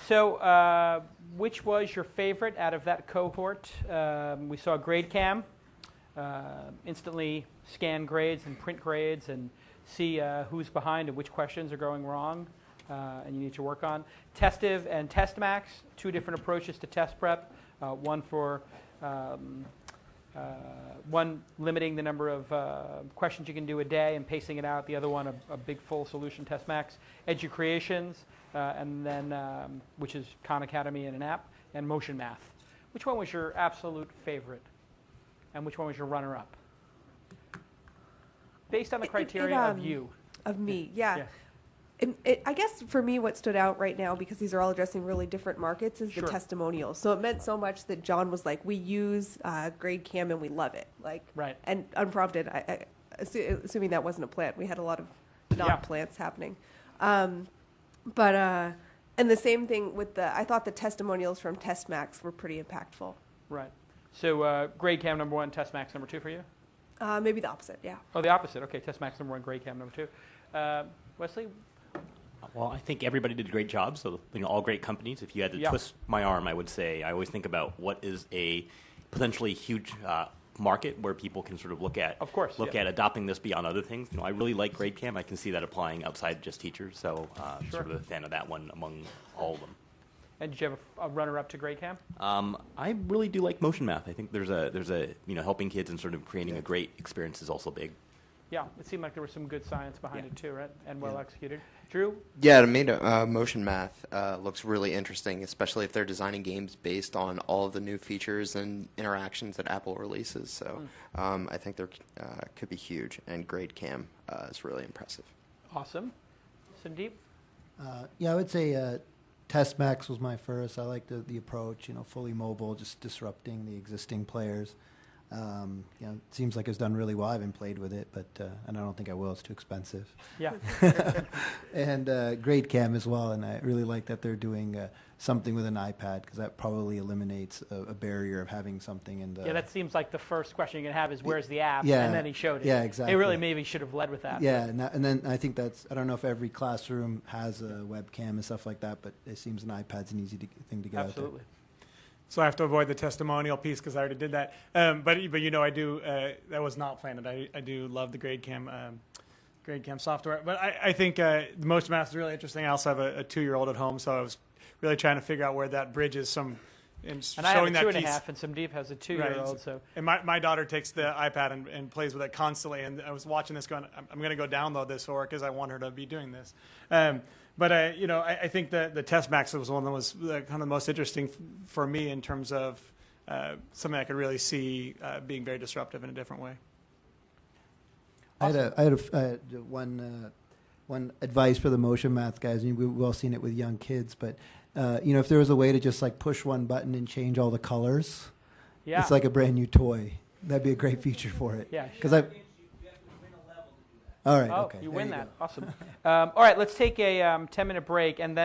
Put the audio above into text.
So which was your favorite out of that cohort? We saw GradeCam, instantly scan grades and print grades and see who's behind and which questions are going wrong and you need to work on. Testive and TestMax, two different approaches to test prep. One for one limiting the number of questions you can do a day and pacing it out. The other one, a big full solution TestMax. Educreations, and then which is Khan Academy and an app, and Motion Math. Which one was your absolute favorite, and which one was your runner-up? Based on the criteria of you. Of me, yeah. I guess for me what stood out right now, because these are all addressing really different markets, is the testimonials. So it meant so much that Jon was like, we use GradeCam and we love it. Like, right. And unprompted, assuming that wasn't a plant. We had a lot of non-plants happening. And the same thing with I thought the testimonials from TestMax were pretty impactful. Right. So GradeCam number 1, TestMax number 2 for you? Maybe the opposite, yeah. Oh, the opposite. Okay, TestMax number 1, GradeCam number 2. Wesley? Well, I think everybody did a great job. So, all great companies. If you had to twist my arm, I would say I always think about what is a potentially huge market where people can sort of look at at adopting this beyond other things. I really like GradeCam. I can see that applying outside just teachers. So, I'm sort of a fan of that one among all of them. And did you have a runner-up to GradeCam? I really do like Motion Math. I think there's a helping kids and sort of creating a great experience is also big. Yeah, it seemed like there was some good science behind it too, right? And well executed. Drew? Yeah, to me, Motion Math looks really interesting, especially if they're designing games based on all of the new features and interactions that Apple releases. So I think there could be huge, and GradeCam is really impressive. Awesome. Sundeep? Yeah, I would say TestMax was my first. I like the approach, fully mobile, just disrupting the existing players. It seems like it's done really well. I haven't played with it, but and I don't think I will. It's too expensive. Yeah. And GradeCam as well, and I really like that they're doing something with an iPad, because that probably eliminates a barrier of having something in the... Yeah, that seems like the first question you're going to have is, where's the app? Yeah. And then he showed it. Yeah, exactly. He really maybe should have led with that. Yeah, and then I think I don't know if every classroom has a webcam and stuff like that, but it seems an iPad's an easy thing to get out there. Absolutely. So I have to avoid the testimonial piece because I already did that. But I do. That was not planned. I do love the GradeCam software. But I think the Motion Math is really interesting. I also have a 2-year-old at home, so I was really trying to figure out where that bridges some. And I have a 2.5, and Sundeep has a 2-year-old. Right. So. And my daughter takes the iPad and plays with it constantly. And I was watching this going, I'm going to go download this for her because I want her to be doing this. But I think the TestMax was one that was kind of the most interesting for me in terms of something I could really see being very disruptive in a different way. Awesome. I had one advice for the Motion Math guys. We've all seen it with young kids, but if there was a way to just like push one button and change all the colors, it's like a brand new toy. That'd be a great feature for it. Yeah, because All right. Oh, okay. You win that. Awesome. All right, let's take a 10-minute break, and then